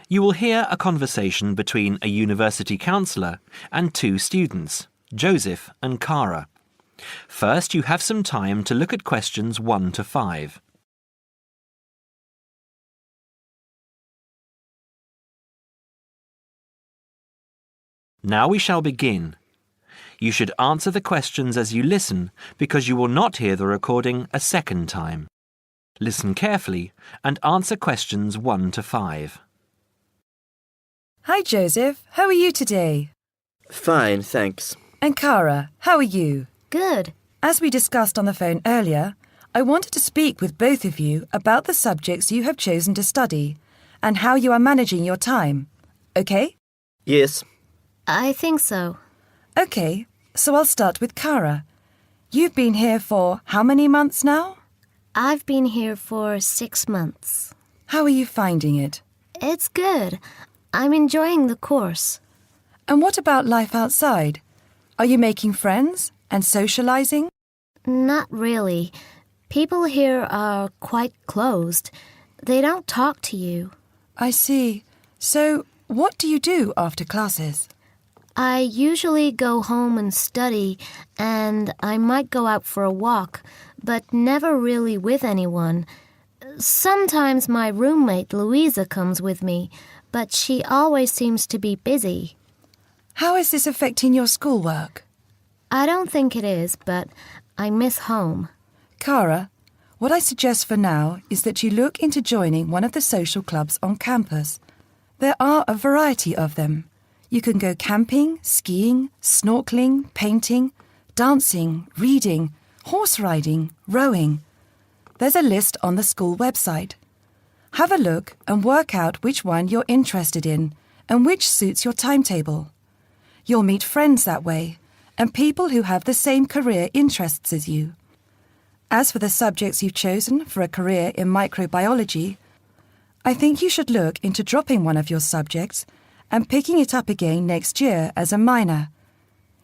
You will hear a conversation between a university counsellor and two students, Joseph and Cara. First, you have some time to look at questions 1 to 5. Now we shall begin. You should answer the questions as you listen because you will not hear the recording a second time. Listen carefully and answer questions 1 to 5. Hi Joseph, how are you today? Fine, thanks. And Cara, how are you? Good. As we discussed on the phone earlier, I wanted to speak with both of you about the subjects you have chosen to study and how you are managing your time. Okay? Yes. I think so. Okay, so I'll start with Cara. You've been here for how many months now? I've been here for 6 months. How are you finding it? It's good. I'm enjoying the course. And what about life outside? Are you making friends and socializing? Not really. People here are quite closed. They don't talk to you. I see. So, what do you do after classes? I usually go home and study, and I might go out for a walk, but never really with anyone. Sometimes my roommate Louisa comes with me, but she always seems to be busy. How is this affecting your schoolwork? I don't think it is, but I miss home. Cara, what I suggest for now is that you look into joining one of the social clubs on campus. There are a variety of them. You can go camping, skiing, snorkeling, painting, dancing, reading, horse riding, rowing. There's a list on the school website. Have a look and work out which one you're interested in and which suits your timetable. You'll meet friends that way and people who have the same career interests as you. As for the subjects you've chosen for a career in microbiology, I think you should look into dropping one of your subjects and picking it up again next year as a minor.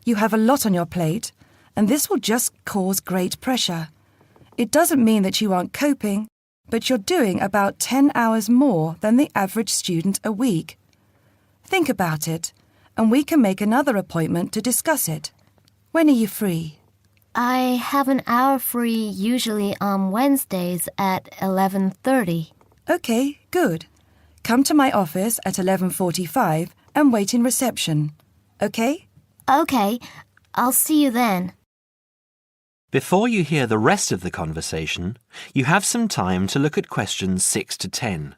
You have a lot on your plate, and this will just cause great pressure. It doesn't mean that you aren't coping, but you're doing about 10 hours more than the average student a week. Think about it, and we can make another appointment to discuss it. When are you free? I have an hour free usually on Wednesdays at 11:30. Okay, good. Come to my office at 11:45 and wait in reception. Okay? Okay, I'll see you then. Before you hear the rest of the conversation, you have some time to look at questions 6 to 10.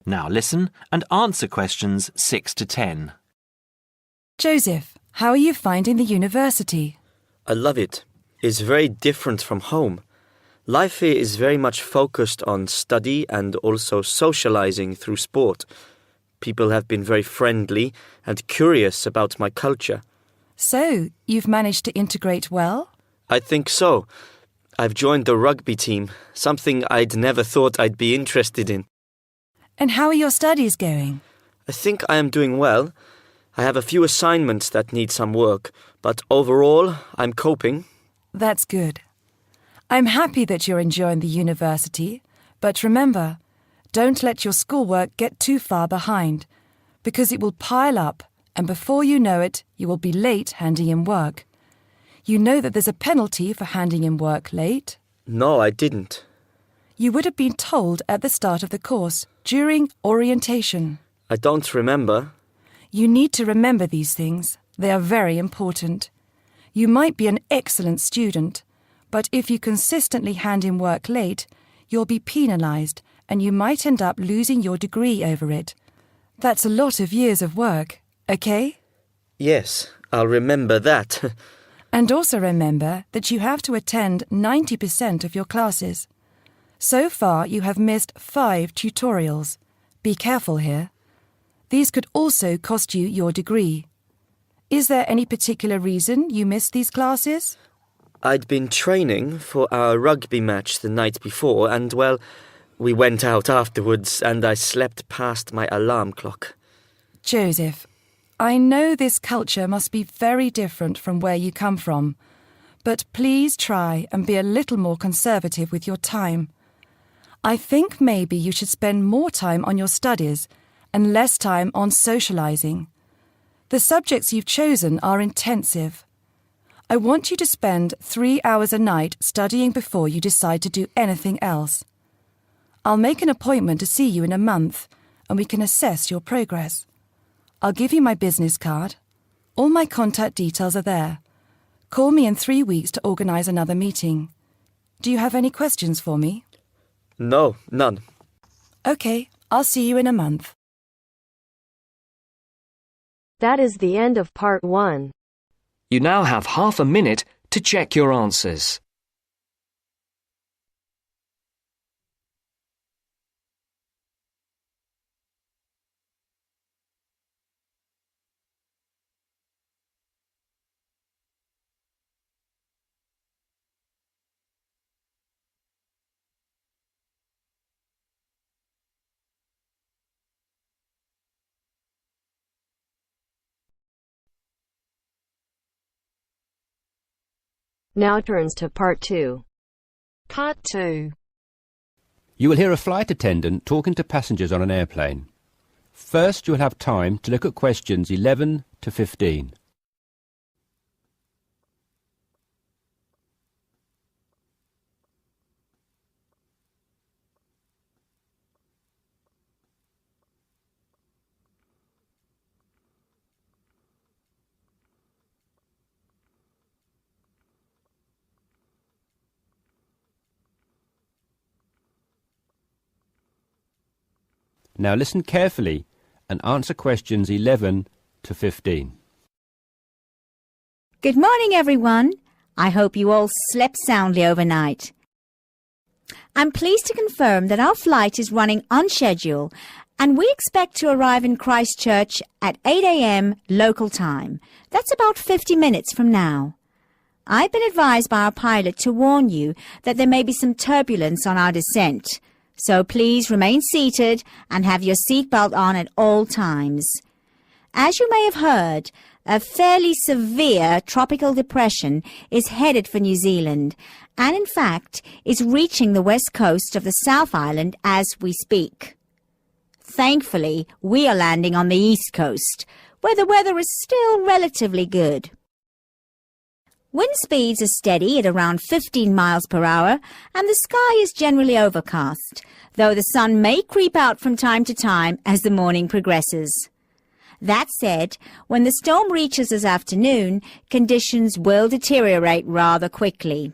Now listen and answer questions 6 to 10. Joseph, how are you finding the university? I love it. It's very different from home. Life here is very much focused on study and also socializing through sport. People have been very friendly and curious about my culture. So, you've managed to integrate well? I think so. I've joined the rugby team, something I'd never thought I'd be interested in. And how are your studies going? I think I am doing well. I have a few assignments that need some work, but overall, I'm coping. That's good. I'm happy that you're enjoying the university, but remember, don't let your schoolwork get too far behind, because it will pile up, and before you know it, you will be late handing in work. You know that there's a penalty for handing in work late? No, I didn't. You would have been told at the start of the course, during orientation. I don't remember. You need to remember these things. They are very important. You might be an excellent student, but if you consistently hand in work late, you'll be penalised and you might end up losing your degree over it. That's a lot of years of work, okay? Yes, I'll remember that. And also remember that you have to attend 90% of your classes. So far, you have missed 5 tutorials. Be careful here. These could also cost you your degree. Is there any particular reason you missed these classes? I'd been training for our rugby match the night before and, well, we went out afterwards and I slept past my alarm clock. Joseph, I know this culture must be very different from where you come from, but please try and be a little more conservative with your time. I think maybe you should spend more time on your studies and less time on socialising. The subjects you've chosen are intensive. I want you to spend 3 hours a night studying before you decide to do anything else. I'll make an appointment to see you in a month and we can assess your progress. I'll give you my business card. All my contact details are there. Call me in 3 weeks to organise another meeting. Do you have any questions for me? No, none. OK, I'll see you in a month. That is the end of part 1. You now have half a minute to check your answers. Now turns to part 2. Part 2. You will hear a flight attendant talking to passengers on an airplane. First, you will have time to look at questions 11 to 15. Now listen carefully and answer questions 11 to 15. Good morning, everyone. I hope you all slept soundly overnight. I'm pleased to confirm that our flight is running on schedule and we expect to arrive in Christchurch at 8 a.m. local time. That's about 50 minutes from now. I've been advised by our pilot to warn you that there may be some turbulence on our descent. So please remain seated and have your seatbelt on at all times. As you may have heard, a fairly severe tropical depression is headed for New Zealand and in fact is reaching the west coast of the South Island as we speak. Thankfully, we are landing on the east coast, where the weather is still relatively good. Wind speeds are steady at around 15 miles per hour and the sky is generally overcast, though the sun may creep out from time to time as the morning progresses. That said, when the storm reaches this afternoon, conditions will deteriorate rather quickly.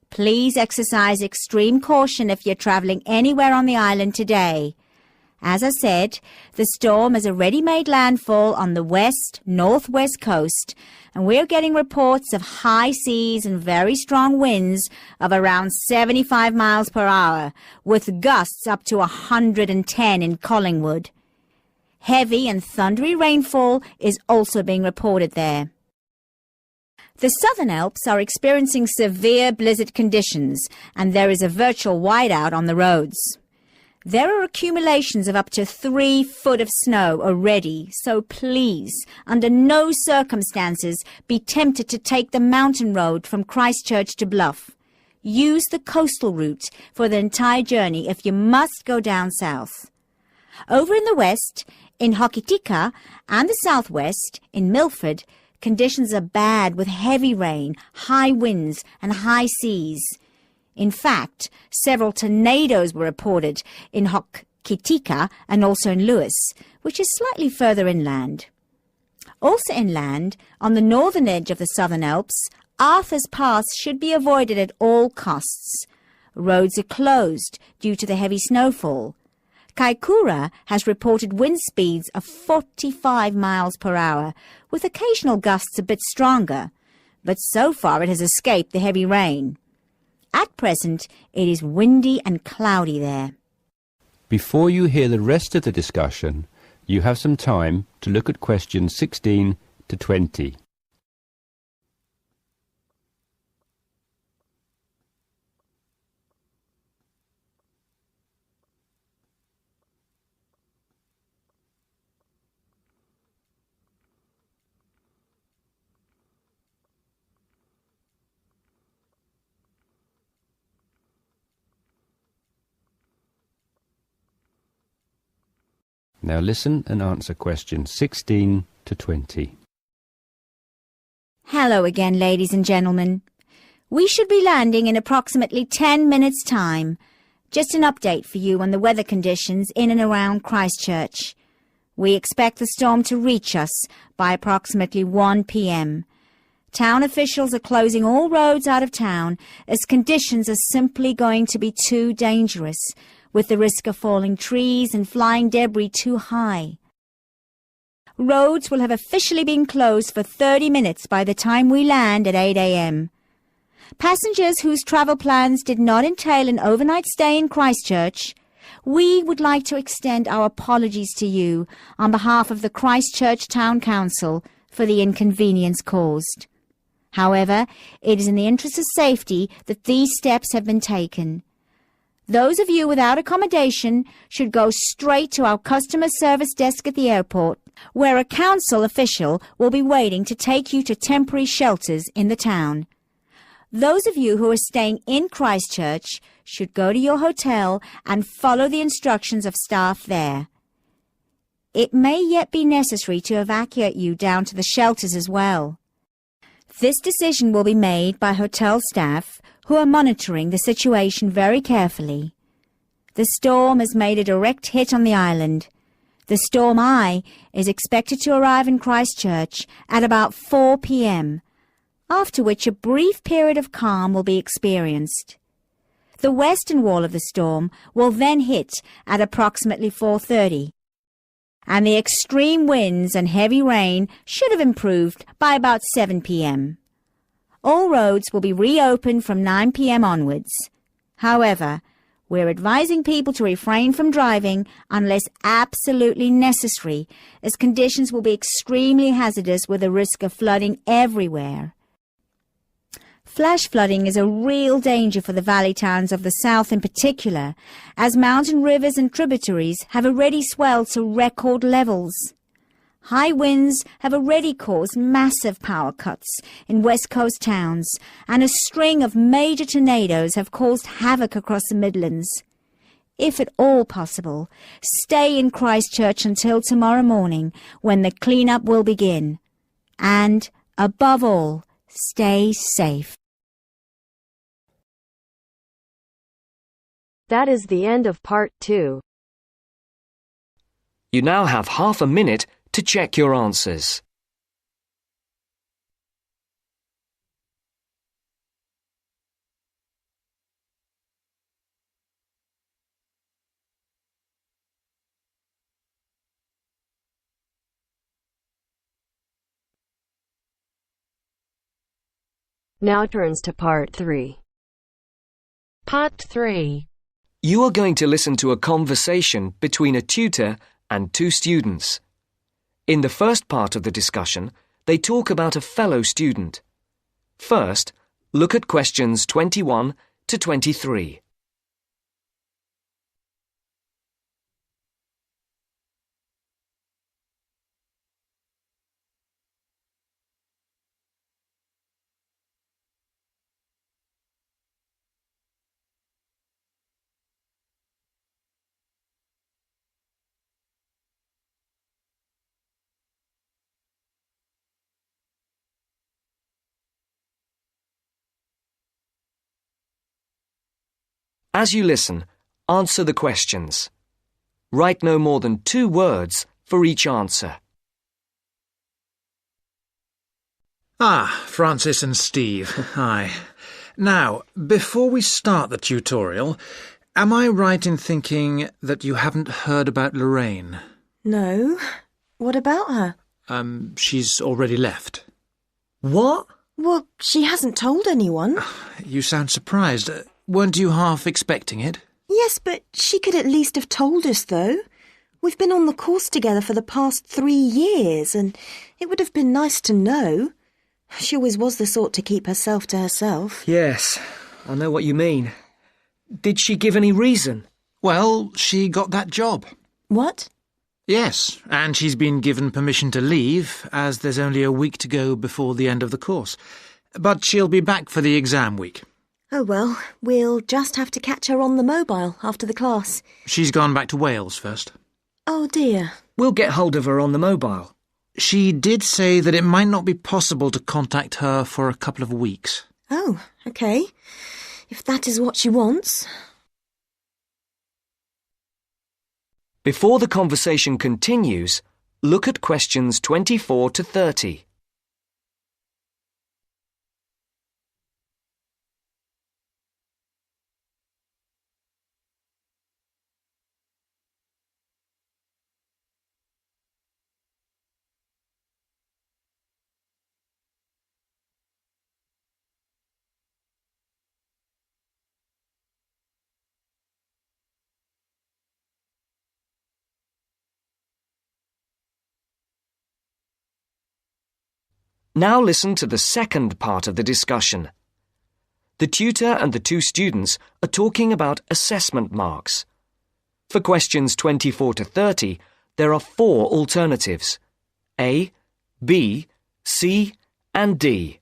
Please exercise extreme caution if you're travelling anywhere on the island today. As I said, the storm has already made landfall on the west-northwest coast, and we're getting reports of high seas and very strong winds of around 75 miles per hour, with gusts up to 110 in Collingwood. Heavy and thundery rainfall is also being reported there. The Southern Alps are experiencing severe blizzard conditions, and there is a virtual whiteout on the roads. There are accumulations of up to 3 foot of snow already, so please, under no circumstances, be tempted to take the mountain road from Christchurch to Bluff. Use the coastal route for the entire journey if you must go down south. Over in the west, in Hokitika, and the southwest, in Milford, conditions are bad with heavy rain, high winds, and high seas. In fact, several tornadoes were reported in Hokitika and also in Lewis, which is slightly further inland. Also inland, on the northern edge of the Southern Alps, Arthur's Pass should be avoided at all costs. Roads are closed due to the heavy snowfall. Kaikoura has reported wind speeds of 45 miles per hour, with occasional gusts a bit stronger, but so far it has escaped the heavy rain. At present, it is windy and cloudy there. Before you hear the rest of the discussion, you have some time to look at questions 16 to 20. Now listen and answer questions 16 to 20. Hello again, ladies and gentlemen. We should be landing in approximately 10 minutes' time. Just an update for you on the weather conditions in and around Christchurch. We expect the storm to reach us by approximately 1 p.m. Town officials are closing all roads out of town as conditions are simply going to be too dangerous, with the risk of falling trees and flying debris too high. Roads will have officially been closed for 30 minutes by the time we land at 8 a.m. Passengers whose travel plans did not entail an overnight stay in Christchurch, we would like to extend our apologies to you on behalf of the Christchurch Town Council for the inconvenience caused. However, it is in the interest of safety that these steps have been taken. Those of you without accommodation should go straight to our customer service desk at the airport, where a council official will be waiting to take you to temporary shelters in the town. Those of you who are staying in Christchurch should go to your hotel and follow the instructions of staff there. It may yet be necessary to evacuate you down to the shelters as well. This decision will be made by hotel staff who are monitoring the situation very carefully. The storm has made a direct hit on the island. The storm eye is expected to arrive in Christchurch at about 4 p.m., after which a brief period of calm will be experienced. The western wall of the storm will then hit at approximately 4:30, and the extreme winds and heavy rain should have improved by about 7 p.m. All roads will be reopened from 9 p.m. onwards. However, we're advising people to refrain from driving unless absolutely necessary, as conditions will be extremely hazardous with a risk of flooding everywhere. Flash flooding is a real danger for the valley towns of the south in particular, as mountain rivers and tributaries have already swelled to record levels. High winds have already caused massive power cuts in West Coast towns, and a string of major tornadoes have caused havoc across the Midlands. If at all possible, stay in Christchurch until tomorrow morning, when the clean-up will begin. And, above all, stay safe. That is the end of part 2. You now have half a minute to check your answers. Now turns to part 3. Part 3. You are going to listen to a conversation between a tutor and two students. In the first part of the discussion, they talk about a fellow student. First, look at questions 21 to 23. As you listen, answer the questions. Write no more than 2 words for each answer. Francis and Steve, hi. Now, before we start the tutorial, am I right in thinking that you haven't heard about Lorraine? No. What about her? She's already left. What? Well, she hasn't told anyone. You sound surprised. Weren't you half expecting it? Yes, but she could at least have told us, though. We've been on the course together for the past 3 years, and it would have been nice to know. She always was the sort to keep herself to herself. Yes, I know what you mean. Did she give any reason? Well, she got that job. What? Yes, and she's been given permission to leave, as there's only a week to go before the end of the course. But she'll be back for the exam week. Oh, well, we'll just have to catch her on the mobile after the class. She's gone back to Wales first. Oh, dear. We'll get hold of her on the mobile. She did say that it might not be possible to contact her for a couple of weeks. Oh, OK. If that is what she wants. Before the conversation continues, look at questions 24 to 30. Now listen to the second part of the discussion. The tutor and the 2 students are talking about assessment marks. For questions 24 to 30, there are 4 alternatives: A, B, C, and D.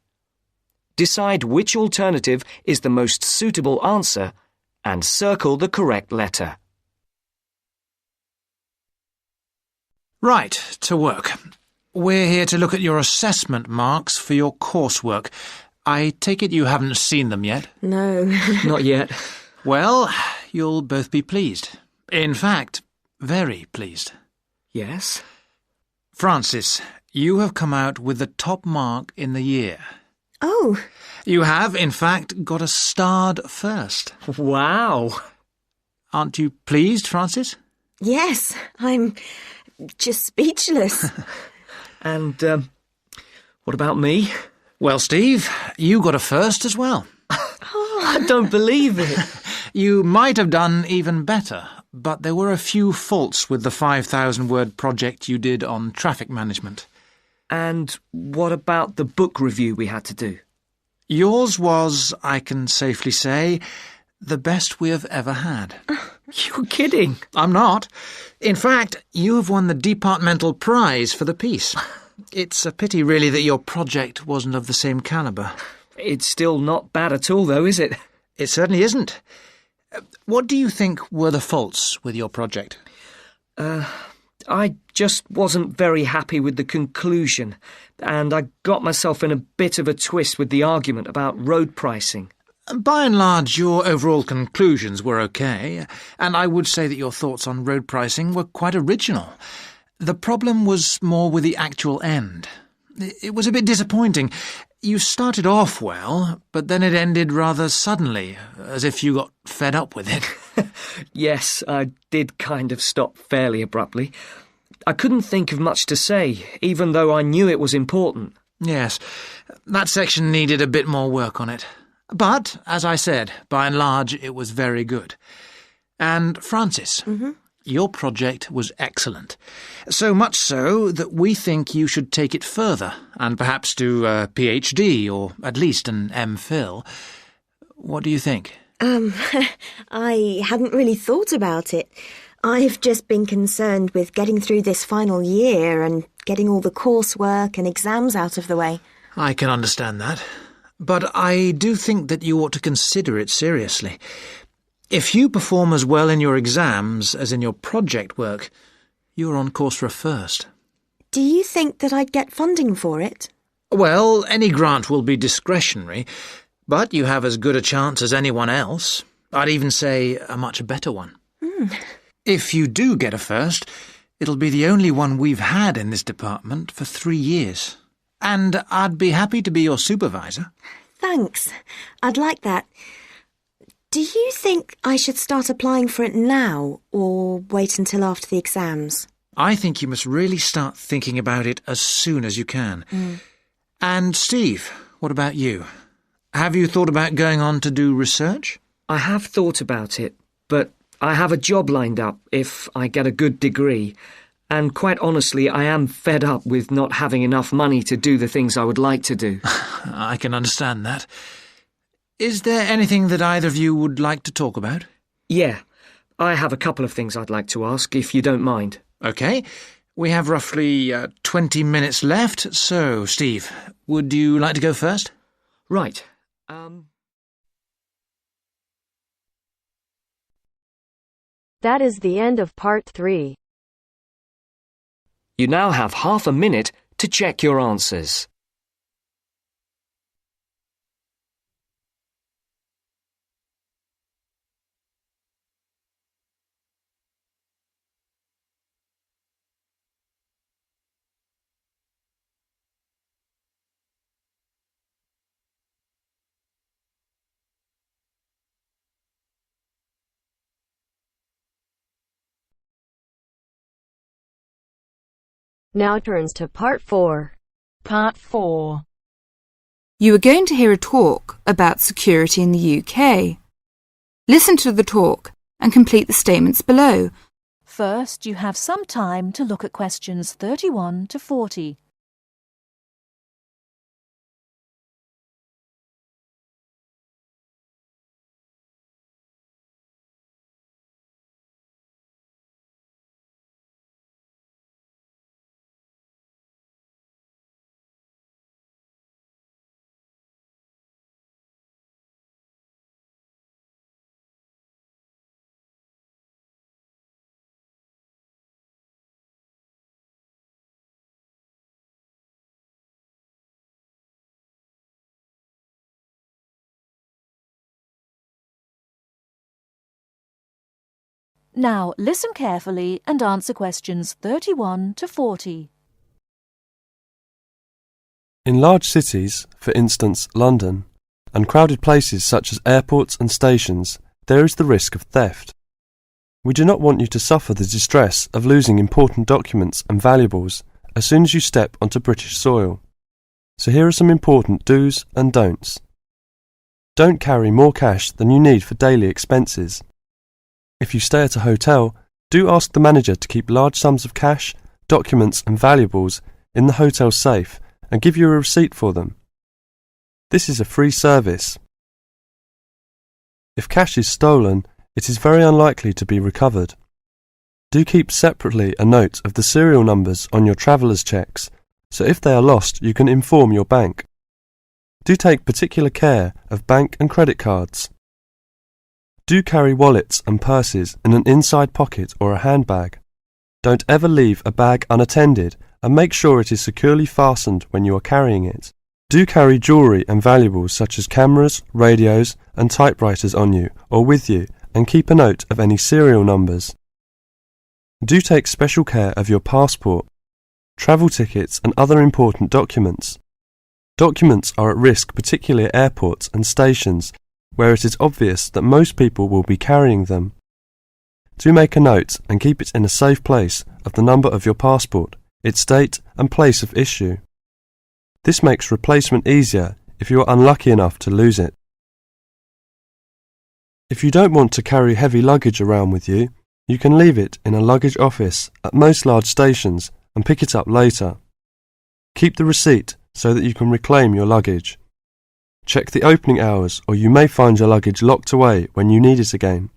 Decide which alternative is the most suitable answer and circle the correct letter. Right, to work. We're here to look at your assessment marks for your coursework. I take it you haven't seen them yet? No. Not yet. Well, you'll both be pleased. In fact, very pleased. Yes? Francis, you have come out with the top mark in the year. Oh. You have, in fact, got a starred first. Wow! Aren't you pleased, Francis? Yes, I'm just speechless. And, what about me? Well, Steve, you got a first as well. I don't believe it. You might have done even better, but there were a few faults with the 5,000-word project you did on traffic management. And what about the book review we had to do? Yours was, I can safely say, the best we have ever had. You're kidding. I'm not. In fact, you have won the departmental prize for the piece. It's a pity, really, that your project wasn't of the same calibre. It's still not bad at all, though, is it? It certainly isn't. What do you think were the faults with your project? I just wasn't very happy with the conclusion, and I got myself in a bit of a twist with the argument about road pricing. By and large, your overall conclusions were okay, and I would say that your thoughts on road pricing were quite original. The problem was more with the actual end. It was a bit disappointing. You started off well, but then it ended rather suddenly, as if you got fed up with it. Yes, I did kind of stop fairly abruptly. I couldn't think of much to say, even though I knew it was important. Yes, that section needed a bit more work on it. But, as I said, by and large, it was very good. And, Francis, your project was excellent. So much so that we think you should take it further, and perhaps do a PhD, or at least an MPhil. What do you think? I hadn't really thought about it. I've just been concerned with getting through this final year and getting all the coursework and exams out of the way. I can understand that. But I do think that you ought to consider it seriously. If you perform as well in your exams as in your project work, you're on course for a first. Do you think that I'd get funding for it? Well, any grant will be discretionary, but you have as good a chance as anyone else. I'd even say a much better one. If you do get a first, it'll be the only one we've had in this department for 3 years. And I'd be happy to be your supervisor. Thanks. I'd like that. Do you think I should start applying for it now, or wait until after the exams? I think you must really start thinking about it as soon as you can. And Steve, What about you? Have you thought about going on to do research? I have thought about it, but I have a job lined up if I get a good degree, and quite honestly, I am fed up with not having enough money to do the things I would like to do. I can understand that. Is there anything that either of you would like to talk about? Yeah, I have a couple of things I'd like to ask, if you don't mind. OK. We have roughly 20 minutes left, so, Steve, would you like to go first? Right. That is the end of part 3. You now have half a minute to check your answers. Now turns to part 4. Part 4. You are going to hear a talk about security in the UK. Listen to the talk and complete the statements below. First, you have some time to look at questions 31 to 40. Now, listen carefully and answer questions 31 to 40. In large cities, for instance London, and crowded places such as airports and stations, there is the risk of theft. We do not want you to suffer the distress of losing important documents and valuables as soon as you step onto British soil. So here are some important do's and don'ts. Don't carry more cash than you need for daily expenses. If you stay at a hotel, do ask the manager to keep large sums of cash, documents and valuables in the hotel safe and give you a receipt for them. This is a free service. If cash is stolen, it is very unlikely to be recovered. Do keep separately a note of the serial numbers on your traveller's checks, so if they are lost you can inform your bank. Do take particular care of bank and credit cards. Do carry wallets and purses in an inside pocket or a handbag. Don't ever leave a bag unattended and make sure it is securely fastened when you are carrying it. Do carry jewellery and valuables such as cameras, radios and typewriters on you or with you and keep a note of any serial numbers. Do take special care of your passport, travel tickets and other important documents. Documents are at risk particularly at airports and stations where it is obvious that most people will be carrying them. Do make a note and keep it in a safe place of the number of your passport, its date and place of issue. This makes replacement easier if you are unlucky enough to lose it. If you don't want to carry heavy luggage around with you, you can leave it in a luggage office at most large stations and pick it up later. Keep the receipt so that you can reclaim your luggage. Check the opening hours or you may find your luggage locked away when you need it again.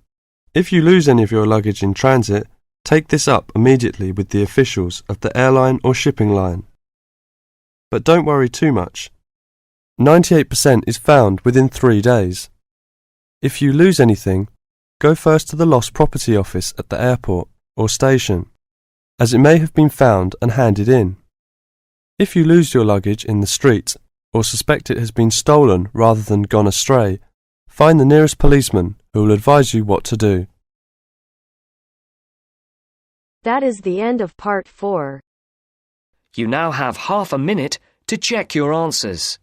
If you lose any of your luggage in transit, take this up immediately with the officials of the airline or shipping line. But don't worry too much. 98% is found within 3 days. If you lose anything, go first to the lost property office at the airport or station, as it may have been found and handed in. If you lose your luggage in the street, or suspect it has been stolen rather than gone astray, find the nearest policeman who will advise you what to do. That is the end of part 4. You now have half a minute to check your answers.